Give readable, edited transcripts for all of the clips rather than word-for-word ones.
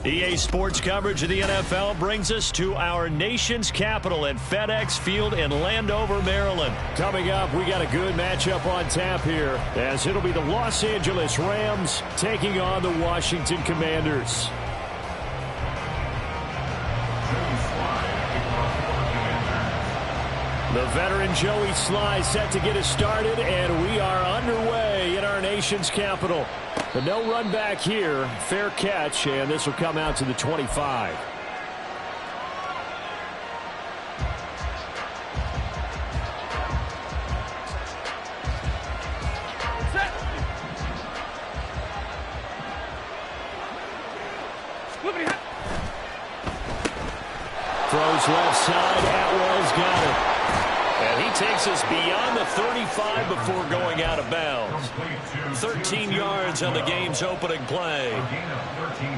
EA Sports coverage of the NFL brings us to our nation's capital at FedEx Field in Landover, Maryland. Coming up, we got a good matchup on tap here, as it'll be the Los Angeles Rams taking on the Washington Commanders. The veteran Joey Sly set to get us started, and we are underway in our nation's capital. But no run back here. Fair catch, and this will come out to the 25. Throws left side. Atwell's got it. And he takes us beyond the 35 before going out of bounds. 13 yards on the game's opening play.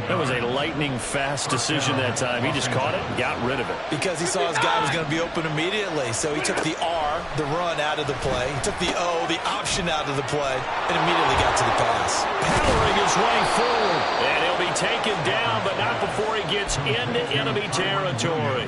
That was a lightning-fast decision that time. He just caught it and got rid of it. Because he saw his guy was going to be open immediately. So he took the R, the run, out of the play. He took the O, the option, out of the play, and immediately got to the pass. Powering his way forward. And he'll be taken down, but not before he gets into enemy territory.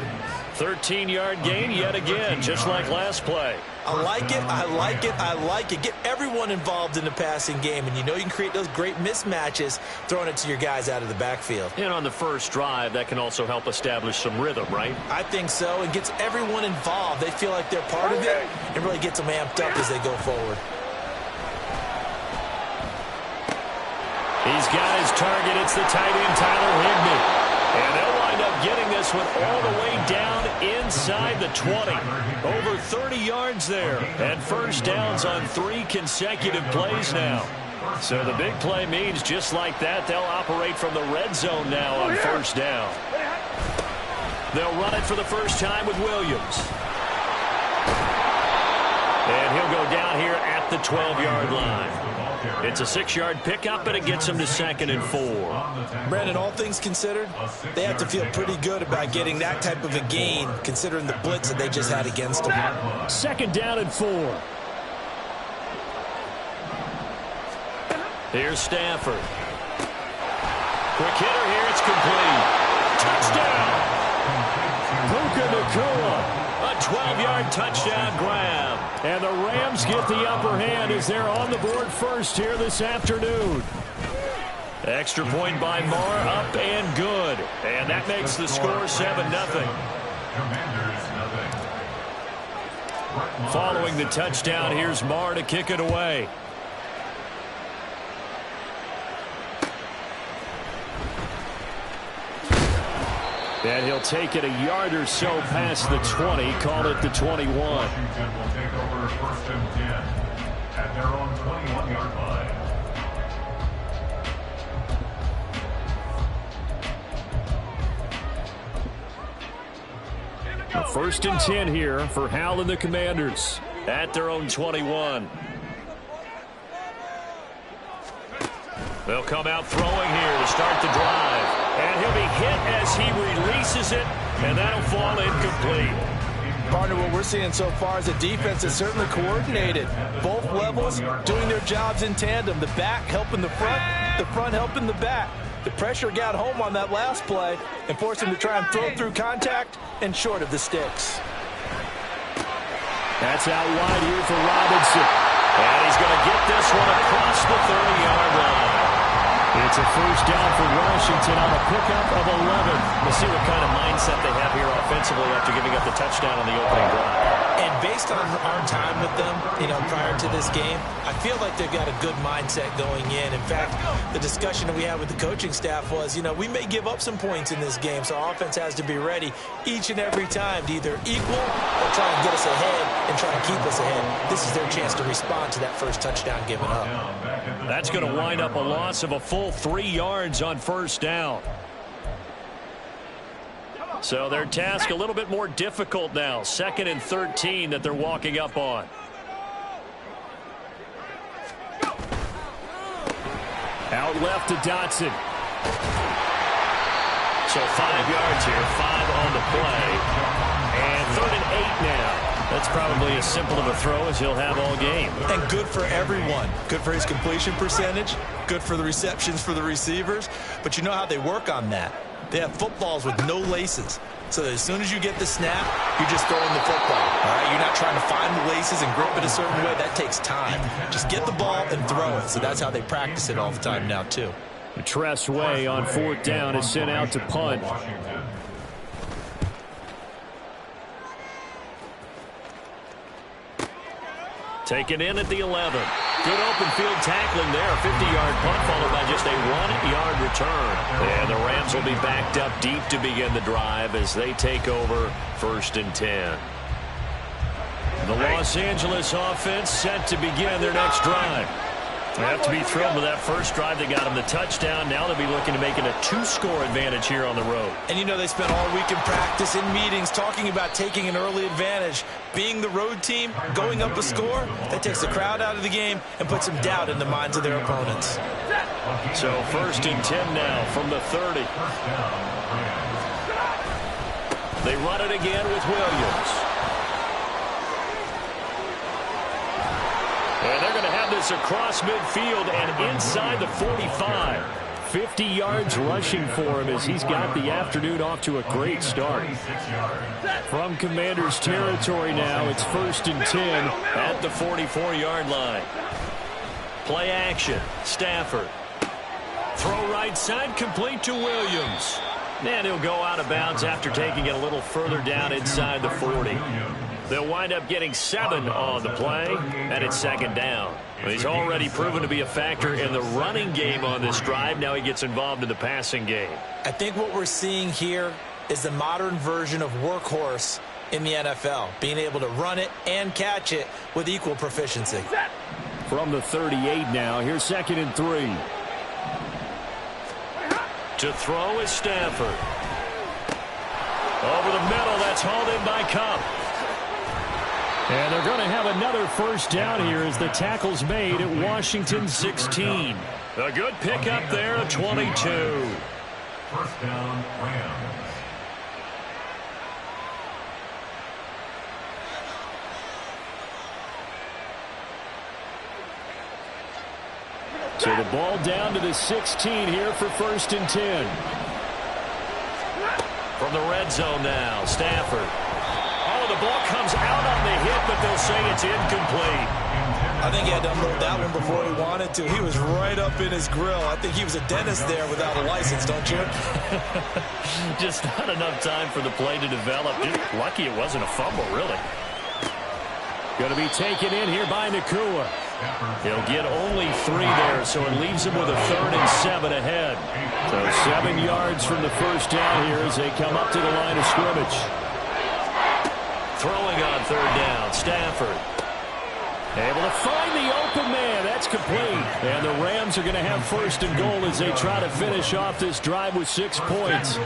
13-yard gain yet again, just like last play. I like it, I like it, I like it. Get everyone involved in the passing game, and you know you can create those great mismatches throwing it to your guys out of the backfield. And on the first drive, that can also help establish some rhythm, right? I think so. It gets everyone involved. They feel like they're part of it, and really gets them amped up as they go forward. He's got his target. It's the tight end, Tyler Higbee. And they'll wind up getting this one all the way down inside the 20. Over 30 yards there. And first downs on 3 consecutive plays now. So the big play means just like that, they'll operate from the red zone now on first down. They'll run it for the first time with Williams. And he'll go down here at the 12-yard line. It's a 6-yard pickup, but it gets him to 2nd and 4. Brandon, all things considered, they have to feel pretty good about getting that type of a gain, considering the blitz that they just had against them. 2nd down and 4. Here's Stafford. Quick hitter here. It's complete. Touchdown. Puka Nacua. A 12-yard touchdown grab. And the Rams get the upper hand as they're on the board first here this afternoon. Extra point by Marr, up and good. And that makes the score 7-0. Following the touchdown, here's Marr to kick it away. And he'll take it a yard or so past the 20, call it the 21. Washington will take over 1st and 10 at their own 21-yard line. 1st and 10 here for Hal and the Commanders at their own 21. They'll come out throwing here to start the drive. And he'll be hit as he releases it, and that'll fall incomplete. Partner, what we're seeing so far is the defense is certainly coordinated. Both levels doing their jobs in tandem. The back helping the front helping the back. The pressure got home on that last play and forced him to try and throw through contact and short of the sticks. That's out wide here for Robinson. And he's going to get this one across the 30-yard line. It's a first down for Washington on a pickup of 11. We'll see what kind of mindset they have here offensively after giving up the touchdown on the opening drive. And based on our time with them, prior to this game, I feel like they've got a good mindset going in. In fact, the discussion that we had with the coaching staff was, we may give up some points in this game, so our offense has to be ready each and every time to either equal or try and get us ahead and try and keep us ahead. This is their chance to respond to that first touchdown given up. That's going to wind up a loss of a full 3 yards on first down. So their task a little bit more difficult now. 2nd and 13 that they're walking up on. Out left to Dotson. So 5 yards here, 5 on the play. And 3rd and 8 now. That's probably as simple of a throw as he'll have all game. And good for everyone. Good for his completion percentage. Good for the receptions for the receivers. But you know how they work on that. They have footballs with no laces. So as soon as you get the snap, you're just throwing the football. All right? You're not trying to find the laces and grip it a certain way. That takes time. Just get the ball and throw it. So that's how they practice it all the time now, too. Tress Way on 4th down is sent out to punt. Taken in at the 11. Good open field tackling there. 50-yard punt followed by just a 1-yard return. And the Rams will be backed up deep to begin the drive as they take over 1st and 10. The Los Angeles offense set to begin their next drive. They have to be thrilled with that first drive. They got them the touchdown. Now they'll be looking to make it a 2-score advantage here on the road. And you know they spent all week in practice, in meetings, talking about taking an early advantage. Being the road team, going up a score, that takes the crowd out of the game and puts some doubt in the minds of their opponents. So 1st and 10 now from the 30. They run it again with Williams. And they're going to have this across midfield and inside the 45. 50 yards rushing for him as he's got the afternoon off to a great start. From Commander's territory now, it's 1st and 10 at the 44-yard line. Play action. Stafford. Throw right side, complete to Williams. And he'll go out of bounds after taking it a little further down inside the 40. They'll wind up getting 7 on the play, and it's 2nd down. He's already proven to be a factor in the running game on this drive. Now he gets involved in the passing game. I think what we're seeing here is the modern version of workhorse in the NFL, being able to run it and catch it with equal proficiency. From the 38 now, here's 2nd and 3. To throw is Stafford. Over the middle, that's hauled in by Cup. And they're going to have another 1st down here as the tackle's made at Washington 16. A good pickup there at 22. 1st down, Rams. So the ball down to the 16 here for 1st and 10. From the red zone now, Stafford. Oh, the ball comes out on the hit, but they'll say it's incomplete. I think he had to unload that one before he wanted to. He was right up in his grill. I think he was a dentist there without a license, don't you? Just not enough time for the play to develop. Just lucky it wasn't a fumble, really. Going to be taken in here by Nakua. He'll get only 3 there, so it leaves him with a 3rd and 7 ahead. So 7 yards from the 1st down here as they come up to the line of scrimmage. Throwing on 3rd down, Stafford. Able to find the open man. That's complete. And the Rams are going to have 1st and goal as they try to finish off this drive with 6 points.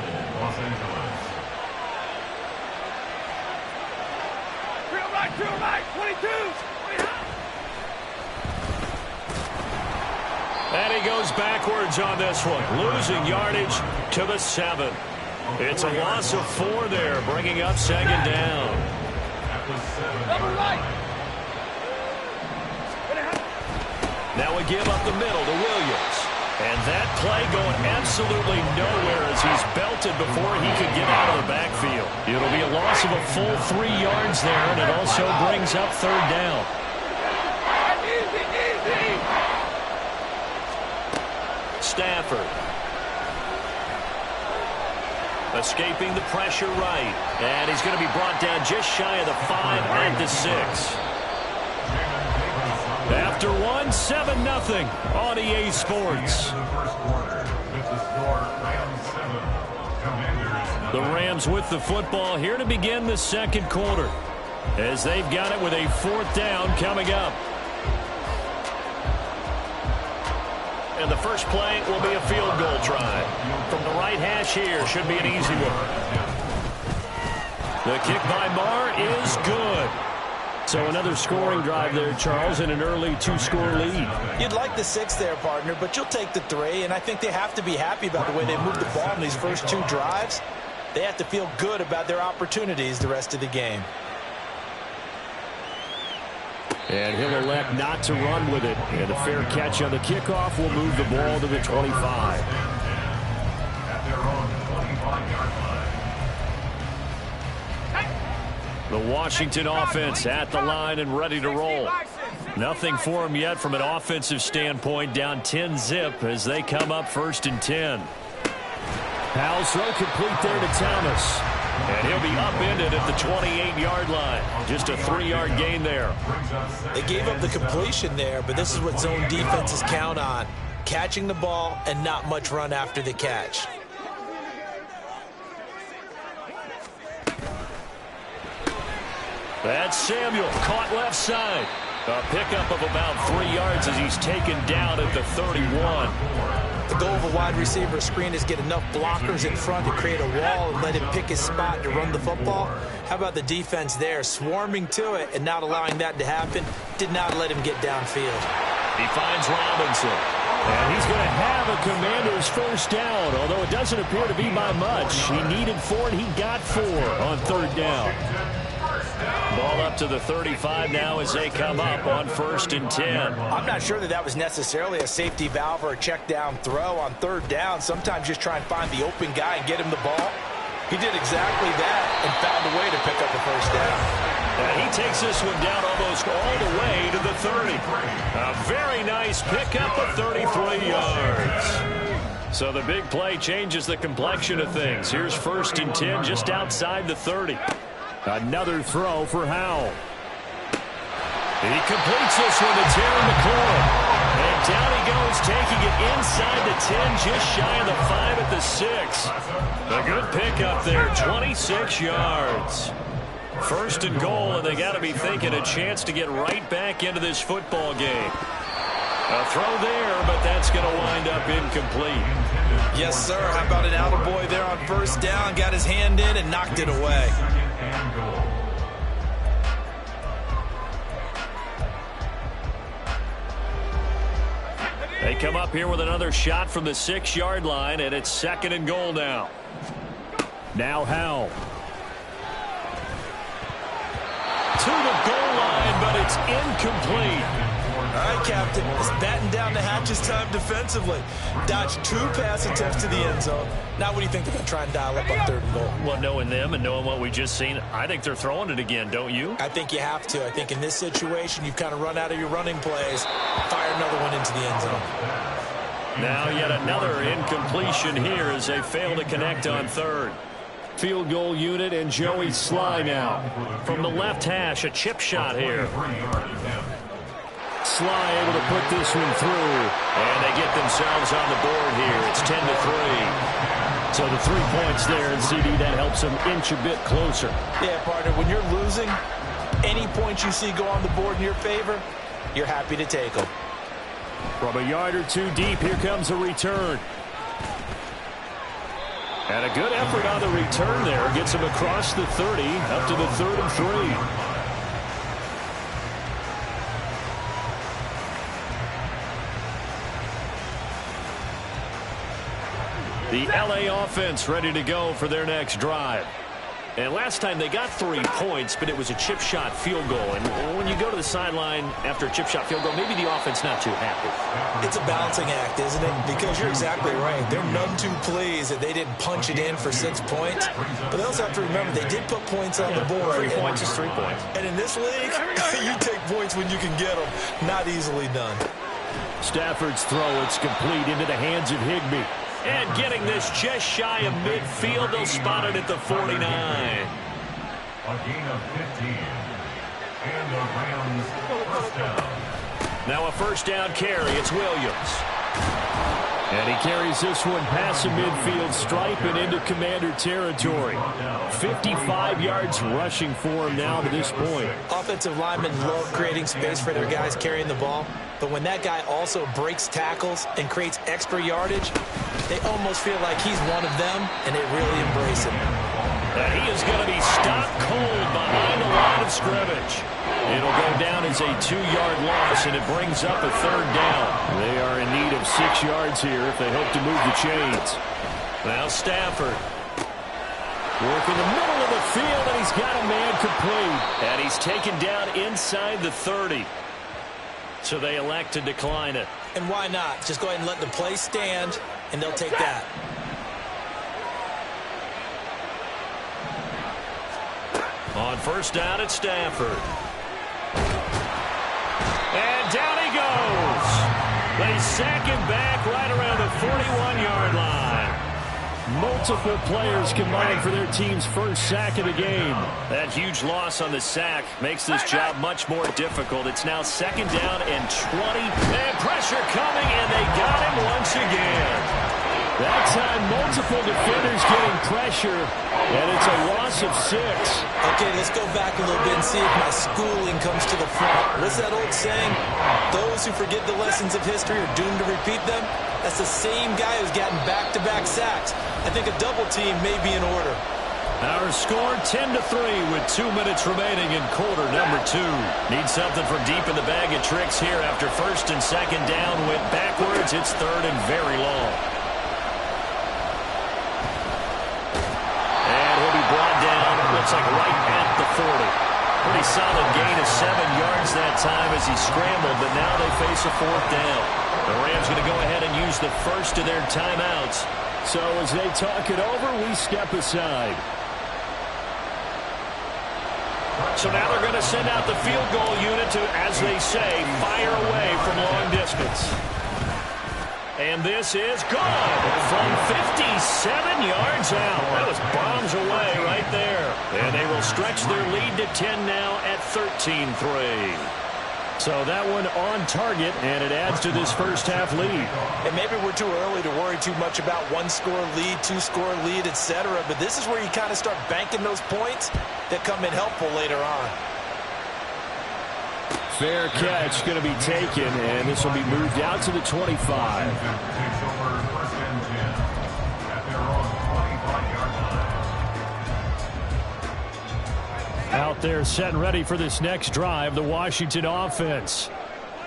Right, 22. And he goes backwards on this one, losing yardage to the 7. It's a loss of 4 there, bringing up 2nd down. Now we give up the middle to Williams. And that play going absolutely nowhere as he's belted before he could get out of the backfield. It'll be a loss of a full 3 yards there, and it also brings up 3rd down. Stafford. Escaping the pressure right. And he's going to be brought down just shy of the 5 at the 6. After 1, 7-0 on EA Sports. The Rams with the football here to begin the 2nd quarter as they've got it with a 4th down coming up. And the first play will be a field goal try. From the right hash here, should be an easy one. The kick by Marr is good. So another scoring drive there, Charles, and an early 2-score lead. You'd like the 6 there, partner, but you'll take the 3, and I think they have to be happy about the way they moved the ball in these first 2 drives. They have to feel good about their opportunities the rest of the game. And he'll elect not to run with it. And a fair catch on the kickoff will move the ball to the 25. At their own 25. The Washington offense at the line and ready to roll. Nothing for them yet from an offensive standpoint. Down 10-zip as they come up 1st and 10. Powell's throw complete there to Thomas. And he'll be upended at the 28-yard line. Just a 3-yard gain there. They gave up the completion there, but this is what zone defenses count on. Catching the ball and not much run after the catch. That's Samuel, caught left side. A pickup of about 3 yards as he's taken down at the 31. The goal of a wide receiver screen is get enough blockers in front to create a wall and let him pick his spot to run the football. How about the defense there, swarming to it and not allowing that to happen? Did not let him get downfield. He finds Robinson. And he's going to have a Commander's first down, although it doesn't appear to be by much. He needed 4, and he got 4 on 3rd down. Ball up to the 35 now as they come up on 1st and 10. I'm not sure that was necessarily a safety valve or a check down throw on 3rd down. Sometimes just try and find the open guy and get him the ball. He did exactly that and found a way to pick up the 1st down. And he takes this one down almost all the way to the 30. A very nice pickup of 33 yards. So the big play changes the complexion of things. Here's 1st and 10 just outside the 30. Another throw for Howell. He completes this one to Terry McLaurin. And down he goes, taking it inside the 10, just shy of the 5 at the 6. A good pickup there, 26 yards. 1st and goal, and they got to be thinking a chance to get right back into this football game. A throw there, but that's going to wind up incomplete. Yes, sir. How about an attaboy there on 1st down? Got his hand in and knocked it away. They come up here with another shot from the 6-yard line, and it's 2nd and goal now. Now Howell. To the goal line, but it's incomplete. All right, Captain. It's batting down the hatches time defensively. Dodged 2 pass attempts to the end zone. Now what do you think they're going to try and dial up on 3rd and goal? Well, knowing them and knowing what we just seen, I think they're throwing it again, don't you? I think you have to. I think in this situation, you've kind of run out of your running plays. Fire another one into the end zone. Now yet another incompletion here as they fail to connect on 3rd. Field goal unit and Joey Sly now. From the left hash, a chip shot here. Sly able to put this one through. And they get themselves on the board here. It's 10-3. So the 3 points there, and CD, that helps them inch a bit closer. Yeah, partner, when you're losing, any points you see go on the board in your favor, you're happy to take them. From a yard or 2 deep, here comes a return. And a good effort on the return there. Gets him across the 30, up to the 3rd and 3. The LA offense ready to go for their next drive. And last time they got 3 points, but it was a chip shot field goal. And when you go to the sideline after a chip shot field goal, maybe the offense not too happy. It's a balancing act, isn't it? Because you're exactly right. They're none too pleased that they didn't punch it in for 6 points. But they also have to remember they did put points on the board. 3 points is 3 points. And in this league, you take points when you can get them. Not easily done. Stafford's throw, it's complete into the hands of Higbee. And getting this just shy of midfield, they'll spot it at the 49. A gain of 15. And the Rams first down. Now a 1st down carry, it's Williams. And he carries this one past the midfield stripe and into Commander territory. 55 yards rushing for him now to this point. Offensive linemen love creating space for their guys carrying the ball. But when that guy also breaks tackles and creates extra yardage, they almost feel like he's one of them, and they really embrace him. And he is going to be stopped cold behind the line of scrimmage. It'll go down as a 2-yard loss, and it brings up a 3rd down. They are in need of 6 yards here if they hope to move the chains. Now Stafford. Working the middle of the field, and he's got a man complete. And he's taken down inside the 30. So they elect to decline it. And why not? Just go ahead and let the play stand, and they'll take that. On first down at Stafford. And down he goes. They sack him back right around the 41-yard line. Multiple players combined for their team's first sack of the game. That huge loss on the sack makes this job much more difficult. It's now second down and 20. And pressure coming, and they got him once again. That time, multiple defenders getting pressure, and it's a loss of 6. Okay, let's go back a little bit and see if my schooling comes to the front. What's that old saying? Those who forget the lessons of history are doomed to repeat them. That's the same guy who's gotten back-to-back sacks. I think a double team may be in order. Our score 10-3 with 2 minutes remaining in quarter number 2. Need something from deep in the bag of tricks here after first and second down went backwards. It's third and very long. Brought down, looks like right at the 40. Pretty solid gain of 7 yards that time as he scrambled, but now they face a 4th down. The Rams going to go ahead and use the first of their timeouts. So as they talk it over, we step aside. So now they're going to send out the field goal unit to, as they say, fire away from long distance. And this is good from 57 yards out. That was bombs away right there. And they will stretch their lead to 10 now at 13-3. So that one on target, and it adds to this first half lead. And maybe we're too early to worry too much about 1-score lead, 2-score lead, etc. But this is where you kind of start banking those points that come in helpful later on. Fair catch going to be taken, and this will be moved out to the 25. Out there set and ready for this next drive, the Washington offense.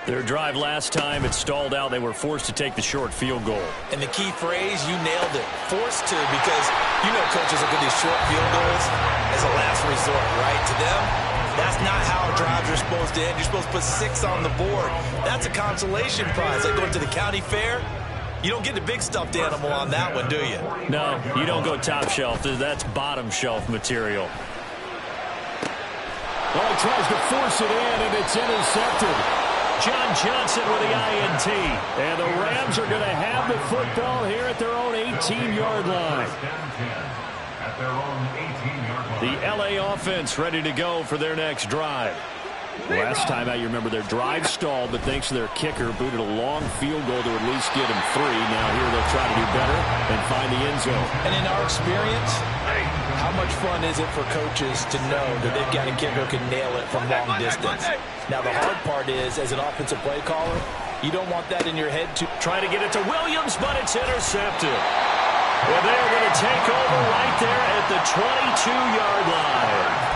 Their drive last time, it stalled out. They were forced to take the short field goal. And the key phrase, you nailed it. Forced to, because you know coaches look at these short field goals as a last resort, right? To them, that's not how drives are supposed to end. You're supposed to put 6 on the board. That's a consolation prize. Like going to the county fair, you don't get the big stuffed animal on that one, do you? No, you don't go top shelf. That's bottom shelf material. Well, he tries to force it in, and it's intercepted. John Johnson with the INT. And the Rams are going to have the football here at their own 18-yard line. The LA offense ready to go for their next drive. Last time out, you remember their drive stalled, but thanks to their kicker, booted a long field goal to at least get them 3. Now here they'll try to do better and find the end zone. And in our experience, how much fun is it for coaches to know that they've got a kicker who can nail it from long distance? Now the hard part is, as an offensive play caller, you don't want that in your head to try to get it to Williams, but it's intercepted. Well, they're going to take over right there at the 22-yard line.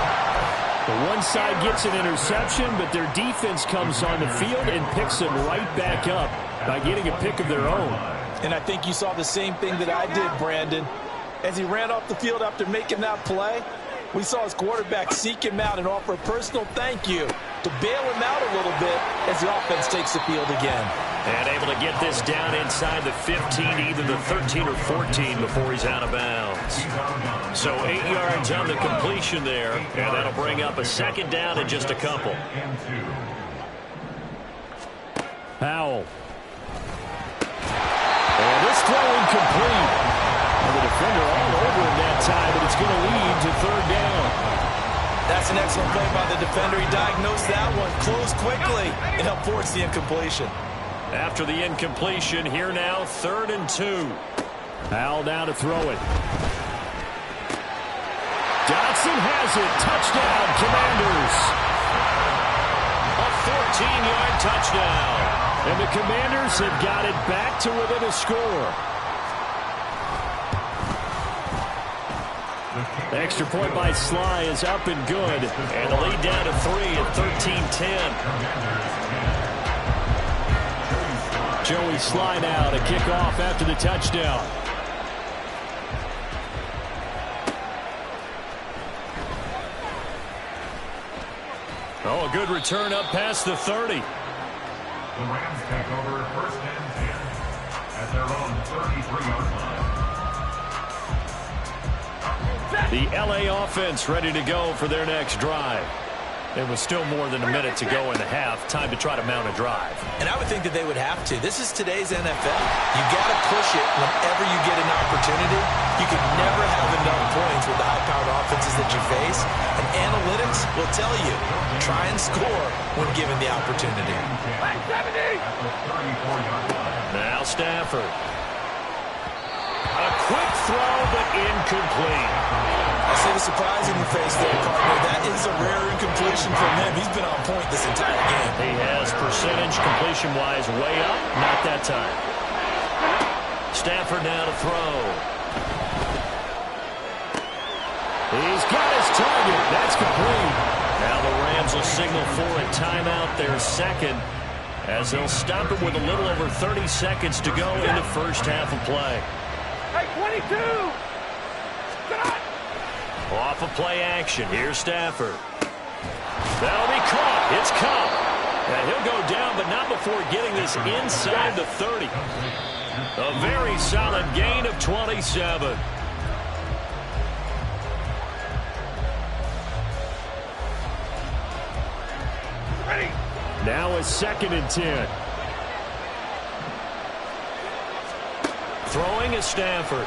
The one side gets an interception, but their defense comes on the field and picks them right back up by getting a pick of their own. And I think you saw the same thing that I did, Brandon. As he ran off the field after making that play, we saw his quarterback seek him out and offer a personal thank you to bail him out a little bit as the offense takes the field again. And able to get this down inside the 15, either the 13 or 14 before he's out of bounds. So 8 yards on the completion there, and that'll bring up a second down in just a couple. Powell. And this throw incomplete. And the defender all over him that time, but it's going to lead to third down. That's an excellent play by the defender. He diagnosed that one, closed quickly, and helped force the incompletion. After the incompletion, here now, 3rd and 2. Powell down to throw it. Dotson has it. Touchdown, Commanders. A 14-yard touchdown. And the Commanders have got it back to within a score. Extra point by Sly is up and good. And the lead down to 3 at 13-10. Joey Sly now to kick off after the touchdown. Oh, a good return up past the 30. The Rams take over 1st and 10 at their own 33-yard line. The LA offense ready to go for their next drive. There was still more than a minute to go in the half. Time to try to mount a drive. And I would think that they would have to. This is today's NFL. You got to push it whenever you get an opportunity. You can never have enough points with the high-powered offenses that you face. And analytics will tell you, try and score when given the opportunity. Now Stafford. A quick throw, but incomplete. I see the surprise in your face there, partner. That is a rare incompletion from him. He's been on point this entire game. He has percentage completion-wise way up. Not that time. Stafford now to throw. He's got his target. That's complete. Now the Rams will signal for a timeout, their second, as they'll stop it with a little over 30 seconds to go in the first half of play. Hey, 22! Off of play action. Here's Stafford. That'll be caught. It's caught. And he'll go down, but not before getting this inside the 30. A very solid gain of 27. Ready. Now a 2nd and 10. Throwing is Stafford.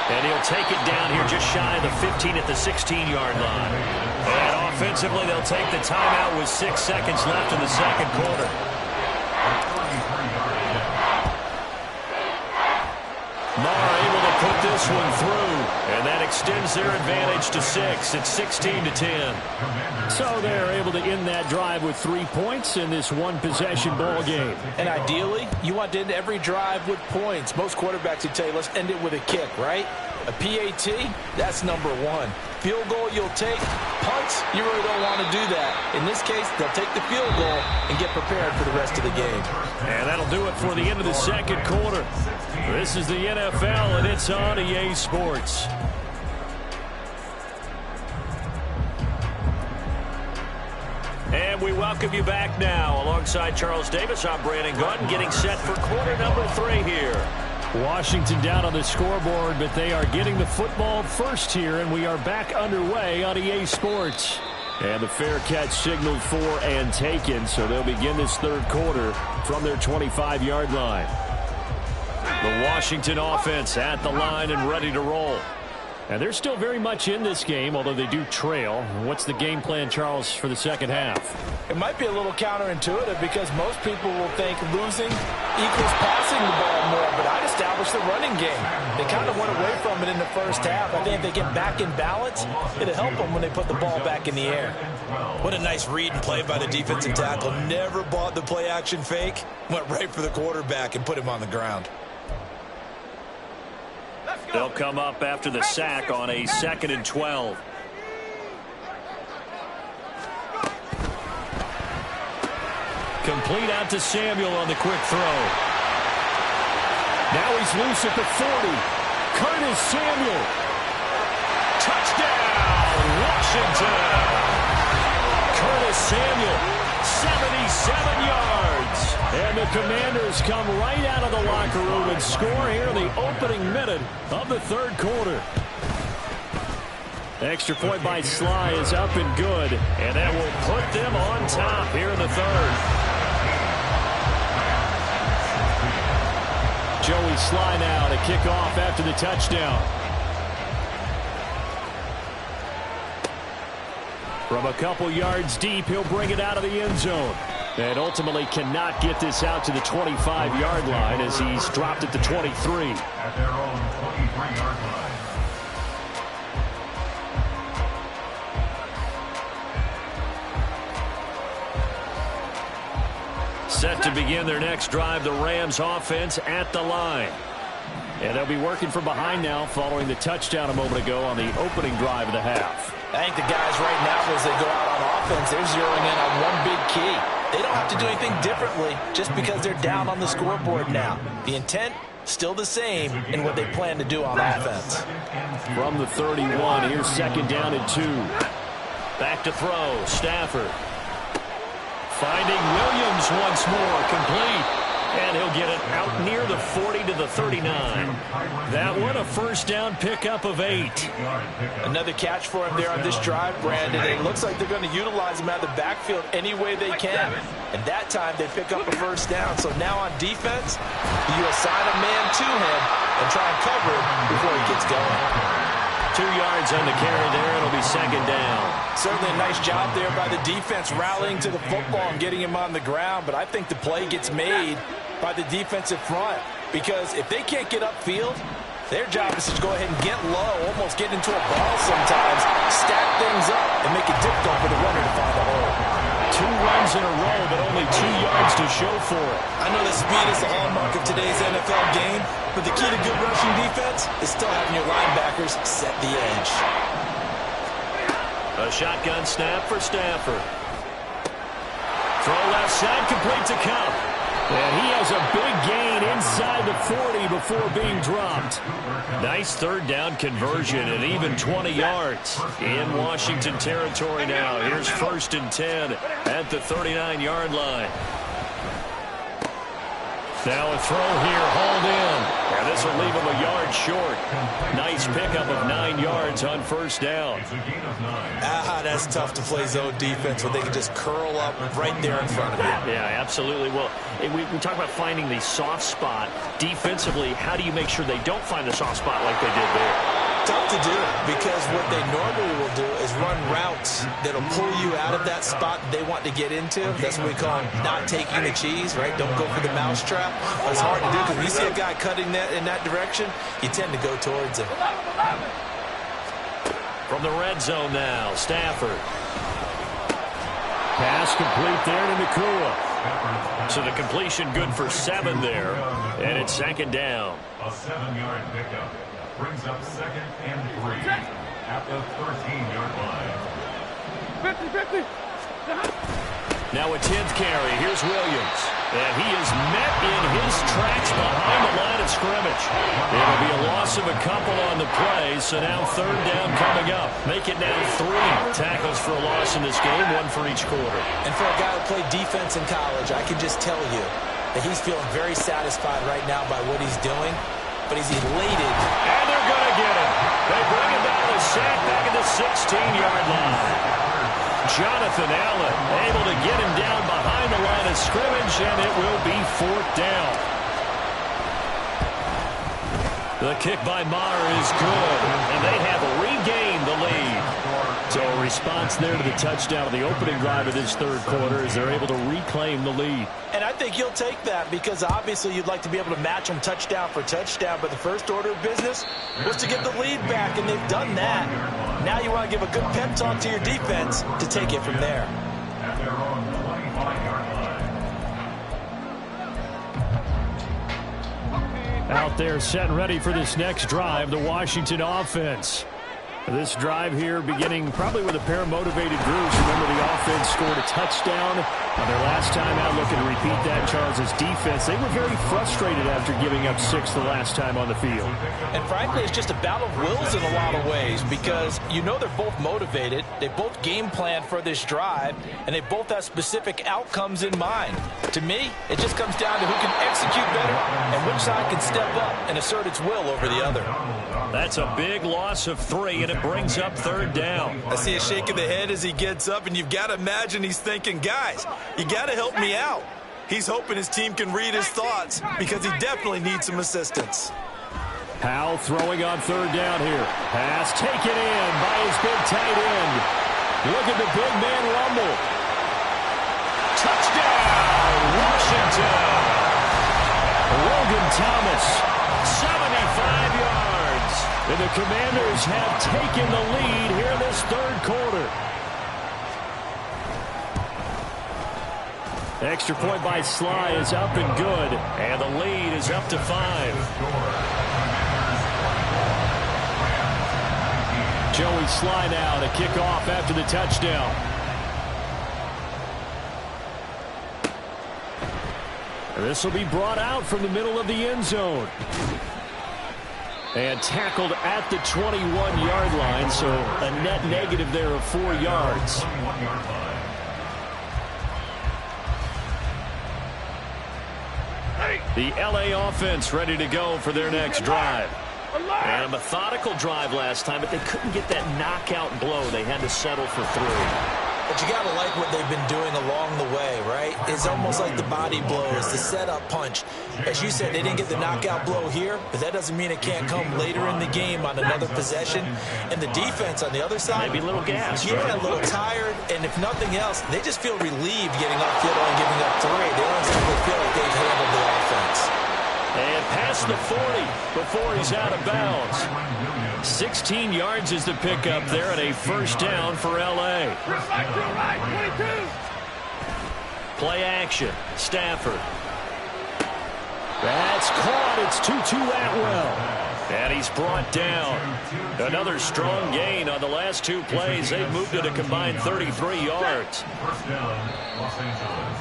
And he'll take it down here just shy of the 15 at the 16-yard line. And offensively, they'll take the timeout with 6 seconds left in the second quarter. Marr able to put this one through, and that extends their advantage to 6. It's 16-10. So they're able to end that drive with 3 points in this one-possession ball game. And ideally, you want to end every drive with points. Most quarterbacks would tell you, let's end it with a kick, right? A PAT, that's number 1. Field goal you'll take. Punts, you really don't want to do that. In this case, they'll take the field goal and get prepared for the rest of the game. And that'll do it for the end of the second quarter. This is the NFL, and it's on EA Sports. And we welcome you back now. Alongside Charles Davis, I'm Brandon Gordon, getting set for quarter number 3 here. Washington down on the scoreboard, but they are getting the football first here, and we are back underway on EA Sports. And the fair catch signaled for and taken, so they'll begin this third quarter from their 25-yard line. The Washington offense at the line and ready to roll. And they're still very much in this game, although they do trail. What's the game plan, Charles, for the second half? It might be a little counterintuitive because most people will think losing equals passing the ball more, but I'd establish the running game. They kind of went away from it in the first half. I think if they get back in balance, it'll help them when they put the ball back in the air. What a nice read and play by the defensive tackle. Never bought the play-action fake. Went right for the quarterback and put him on the ground. They'll come up after the sack on a 2nd and 12. Complete out to Samuel on the quick throw. Now he's loose at the 40. Curtis Samuel. Touchdown, Washington. Curtis Samuel, 77 yards. And the Commanders come right out of the locker room and score here in the opening minute of the third quarter. Extra point by Sly is up and good, and that will put them on top here in the third. Joey Sly now to kick off after the touchdown. From a couple yards deep, he'll bring it out of the end zone. And ultimately cannot get this out to the 25-yard line as he's dropped at the 23. At their own 23-yard line. Set to begin their next drive, the Rams offense at the line. And they'll be working from behind now following the touchdown a moment ago on the opening drive of the half. I think the guys right now, as they go out on offense, they're zeroing in on one big key. They don't have to do anything differently just because they're down on the scoreboard now. The intent, still the same in what they plan to do on offense. From the 31, here's 2nd down and 2. Back to throw, Stafford. Finding Williams once more, complete. And he'll get it out near the 40 to the 39. That one a first down pickup of 8. Another catch for him there on this drive, Brandon. It looks like they're going to utilize him out of the backfield any way they can. And that time they pick up a first down. So now on defense, you assign a man to him and try and cover it before he gets going. 2 yards on the carry there. It'll be second down. Certainly a nice job there by the defense rallying to the football and getting him on the ground. But I think the play gets made by the defensive front, because if they can't get upfield, their job is to go ahead and get low, almost get into a ball sometimes, stack things up, and make it difficult for the runner to find a hole. 2 runs in a row, but only 2 yards to show for it. I know that speed is the hallmark of today's NFL game, but the key to good rushing defense is still having your linebackers set the edge. A shotgun snap for Stafford. Throw left side, complete to Cup. And he has a big gain inside the 40 before being dropped. Nice third down conversion and even 20 yards in Washington territory now. Here's 1st and 10 at the 39-yard line. Now a throw here, hauled in. And this will leave him a yard short. Nice pickup of 9 yards on first down. That's tough to play zone defense when they can just curl up right there in front of you. Yeah, absolutely. Well, we talk about finding the soft spot. Defensively, how do you make sure they don't find the soft spot like they did there? Tough to do, because what they normally will do is run routes that'll pull you out of that spot they want to get into. That's what we call not taking the cheese, right? Don't go for the mousetrap. But it's hard to do, because when you see a guy cutting that in that direction, you tend to go towards him. From the red zone now, Stafford. Pass complete there to Nakua. So the completion good for 7 there. And it's second down. A 7-yard pickup brings up 2nd and 3 at the 13-yard line. 50-50. Now a 10th carry. Here's Williams. And he is met in his tracks behind the line of scrimmage. It'll be a loss of a couple on the play, so now third down coming up. Make it now 3 tackles for a loss in this game, 1 for each quarter. And for a guy who played defense in college, I can just tell you that he's feeling very satisfied right now by what he's doing, but he's elated. And they're going to get him. They bring him down to sack back at the 16-yard line. Jonathan Allen able to get him down behind the line of scrimmage, and it will be 4th down. The kick by Maher is good, and they have regained the lead. So a response there to the touchdown of the opening drive of this third quarter as they're able to reclaim the lead. And I think you'll take that, because obviously you'd like to be able to match them touchdown for touchdown, but the first order of business was to get the lead back, and they've done that. Now you want to give a good pep talk to your defense to take it from there. At their own 25-yard line. Out there set and ready for this next drive, the Washington offense. This drive here beginning probably with a pair of motivated groups. Remember, the offense scored a touchdown on their last time out. Looking to repeat that. Charles's defense, they were very frustrated after giving up 6 the last time on the field. And frankly, it's just a battle of wills in a lot of ways, because you know they're both motivated. They both game plan for this drive, and they both have specific outcomes in mind. To me, it just comes down to who can execute better and which side can step up and assert its will over the other. That's a big loss of 3, and it brings up third down. I see a shake of the head as he gets up, and you've got to imagine he's thinking, guys, you got to help me out. He's hoping his team can read his thoughts, because he definitely needs some assistance. Powell throwing on third down here. Pass taken in by his big tight end. Look at the big man rumble. Touchdown, Washington. Logan Thomas, 75 yards. And the Commanders have taken the lead here in this third quarter. Extra point by Sly is up and good. And the lead is up to 5. Joey Sly now to kick off after the touchdown. This will be brought out from the middle of the end zone. And tackled at the 21-yard line, so a net negative there of 4 yards. The LA offense ready to go for their next drive. And a methodical drive last time, but they couldn't get that knockout blow. They had to settle for 3. But you got to like what they've been doing along the way, right? It's almost like the body blows, the setup punch. As you said, they didn't get the knockout blow here, but that doesn't mean it can't come later in the game on another possession. And the defense on the other side, maybe a little gas. Yeah, right? a little tired. And if nothing else, they just feel relieved getting upfield and giving up 3. They don't exactly feel like they've handled the offense. And past the 40 before he's out of bounds. 16 yards is the pickup there and a first down for L.A. Play action. Stafford. That's caught. It's Tutu Atwell. And he's brought down. Another strong gain on the last 2 plays. They've moved it a combined 33 yards. First down, Los Angeles.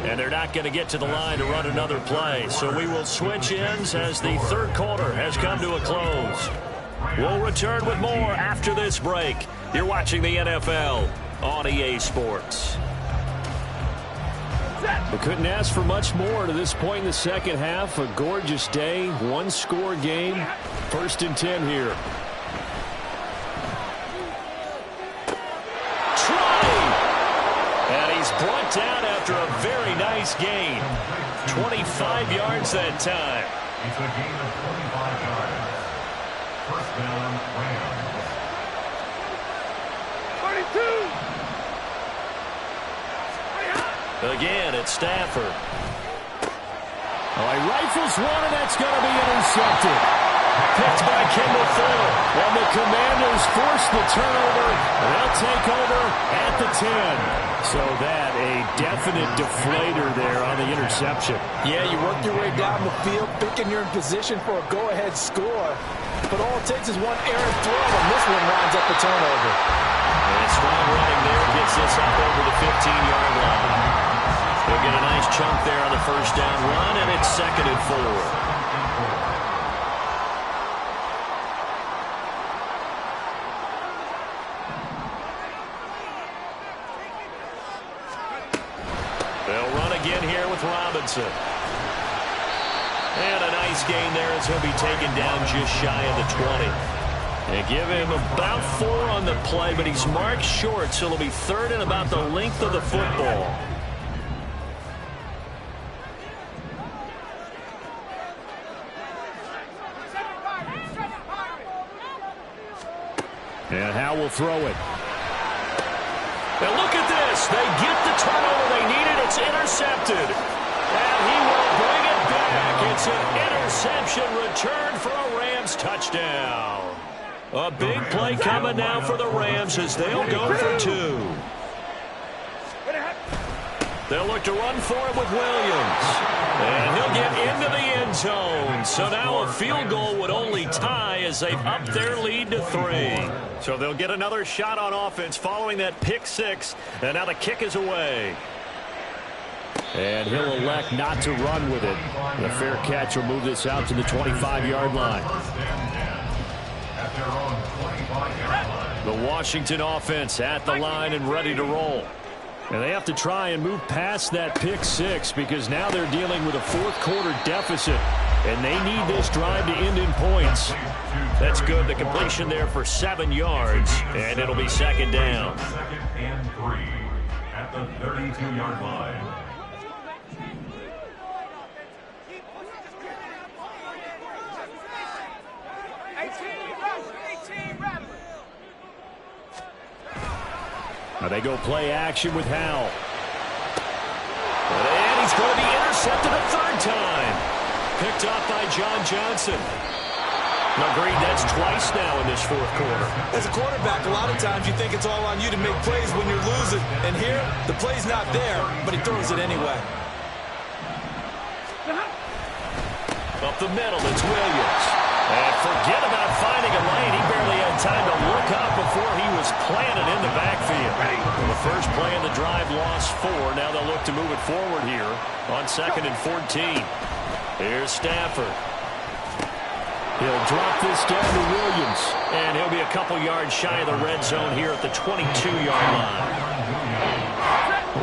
And they're not going to get to the line to run another play. So we will switch ends as the third quarter has come to a close. We'll return with more after this break. You're watching the NFL on EA Sports. We couldn't ask for much more to this point in the second half. A gorgeous day, 1-score game. 1st and 10 here. And he's brought down after a very nice gain. 25 yards that time. It's a gain of 25 yards. First down, Rams. 32. Again, it's Stafford. Oh, he rifles one, and that's going to be intercepted. Picked by Kendall Fuller. And the Commanders force the turnover. They'll take over at the 10. So that a definite deflator there on the interception. Yeah, you work your way down the field, thinking you're in position for a go-ahead score. But all it takes is one errant throw, and this one winds up a turnover. And strong running there gets this up over the 15-yard line. They'll get a nice chunk there on the first down run, and it's 2nd and 4. They'll run again here with Robinson. And a nice gain there as he'll be taken down just shy of the 20. They give him about 4 on the play, but he's marked short, so it'll be 3rd and about the length of the football. And Howe will throw it. Now look at this. They get the turnover they needed. It's intercepted. And he will bring it back. It's an interception return for a Rams touchdown. A big play coming now for the Rams as they'll go for 2. They'll look to run for it with Williams. And he'll get into the end zone. So now a field goal would only tie as they've upped their lead to 3. So they'll get another shot on offense following that pick 6. And now the kick is away. And he'll elect not to run with it. The fair catch will move this out to the 25-yard line. At their own 25-yard line. The Washington offense at the line and ready to roll. And they have to try and move past that pick 6 because now they're dealing with a fourth-quarter deficit. And they need this drive to end in points. That's good. The completion there for 7 yards. And it'll be 2nd down. 2nd and 3 at the 32-yard line. Now they go play action with Howell. And he's going to be intercepted a 3rd time. Picked off by John Johnson. Agreed, that's twice now in this 4th quarter. As a quarterback, a lot of times you think it's all on you to make plays when you're losing. And here, the play's not there, but he throws it anyway. Up the middle, it's Williams. And forget about finding a lane. He barely had time to look up before he was planted in the backfield. The first play in the drive lost 4. Now they'll look to move it forward here on 2nd and 14. Here's Stafford. He'll drop this down to Williams. And he'll be a couple yards shy of the red zone here at the 22-yard line.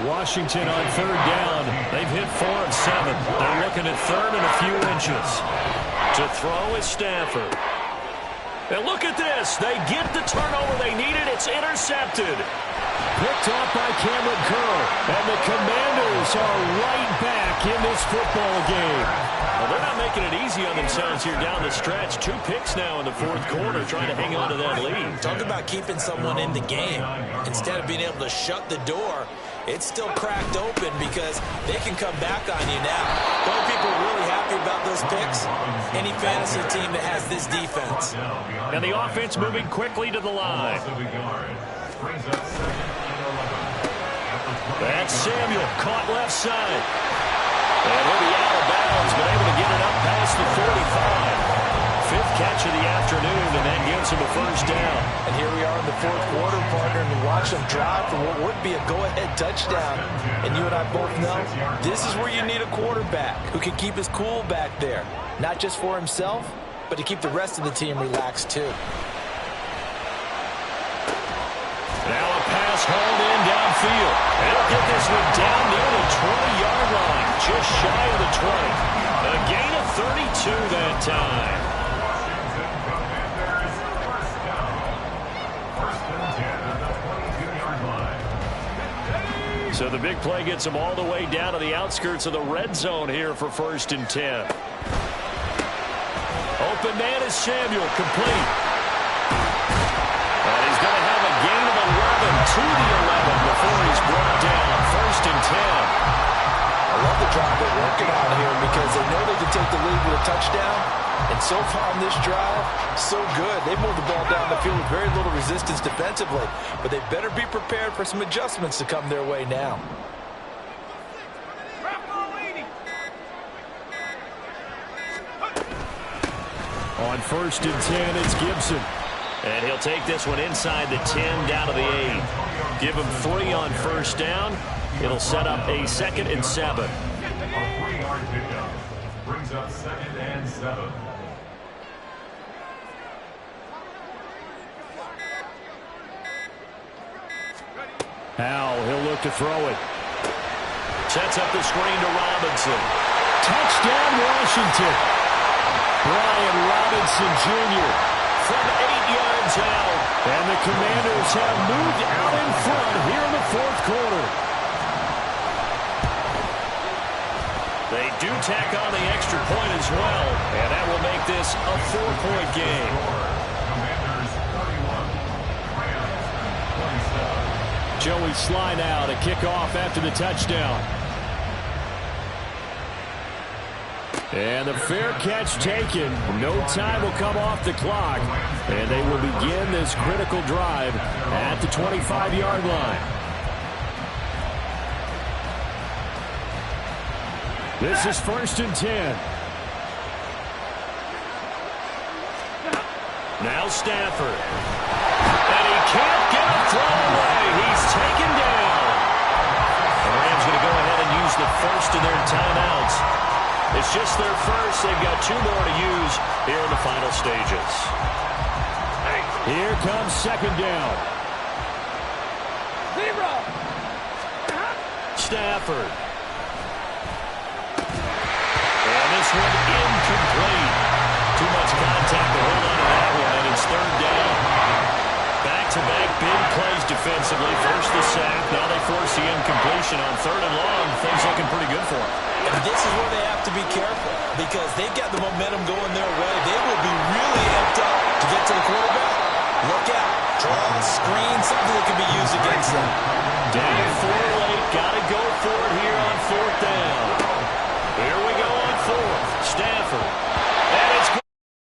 Washington on third down. They've hit 4 of 7. They're looking at third and a few inches. To throw is Stafford. And look at this. They get the turnover they needed. It's intercepted. Picked off by Cameron Curl. And the Commanders are right back in this football game. Well, they're not making it easy on themselves here down the stretch. 2 picks now in the fourth quarter trying to hang on to that lead. Talk about keeping someone in the game. Instead of being able to shut the door, it's still cracked open because they can come back on you now. The only people really happy about those picks, any fantasy team that has this defense. And the offense moving quickly to the line. That's Samuel, caught left side. And he'll be out of bounds, but able to get it up past the 45. 5th catch of the afternoon, and that gives him a first down. And here we are in the fourth quarter, partner, and watch them drive for what would be a go-ahead touchdown. And you and I both know this is where you need a quarterback who can keep his cool back there. Not just for himself, but to keep the rest of the team relaxed too. Now a pass hauled in downfield. And he'll get this one down near the 20-yard line, just shy of the 20. A gain of 32 that time. So the big play gets him all the way down to the outskirts of the red zone here for 1st and 10. Open man is Samuel, complete. And he's going to have a gain of 11 to the 11 before he's brought down. 1st and 10. I love the drive they're working on here because they know they can take the lead with a touchdown. And so far on this drive, so good. They've moved the ball down the field with very little resistance defensively. But they better be prepared for some adjustments to come their way now. On 1st and 10, it's Gibson. And he'll take this one inside the 10 down to the 8. Give him 3 on first down. It'll set up a 2nd and 7. A 3-yard pickup brings up 2nd and 7. Howell, he'll look to throw it. Sets up the screen to Robinson. Touchdown, Washington. Brian Robinson Jr. from 8 yards out. And the Commanders have moved out in front here in the fourth quarter. They do tack on the extra point as well, and that will make this a 4-point game. Commanders 41, Rams 27. Joey Sly now to kick off after the touchdown. And the fair catch taken. No time will come off the clock. And they will begin this critical drive at the 25-yard line. This is 1st and 10. Now Stafford. And he can't get a throw away. He's taken down. The Rams going to go ahead and use the first of their timeouts. It's just their first. They've got 2 more to use here in the final stages. Here comes 2nd down. Stafford. And this one incomplete. Too much contact to hold on to that one, and it's 3rd down. Back-to-back big plays defensively. First the sack. Now they force the incompletion on 3rd and long. Things looking pretty good for them. And this is where they have to be careful because they've got the momentum going their way. They will be really amped up to get to the quarterback. Look out. Draw, screen, something that can be used against them. Daniel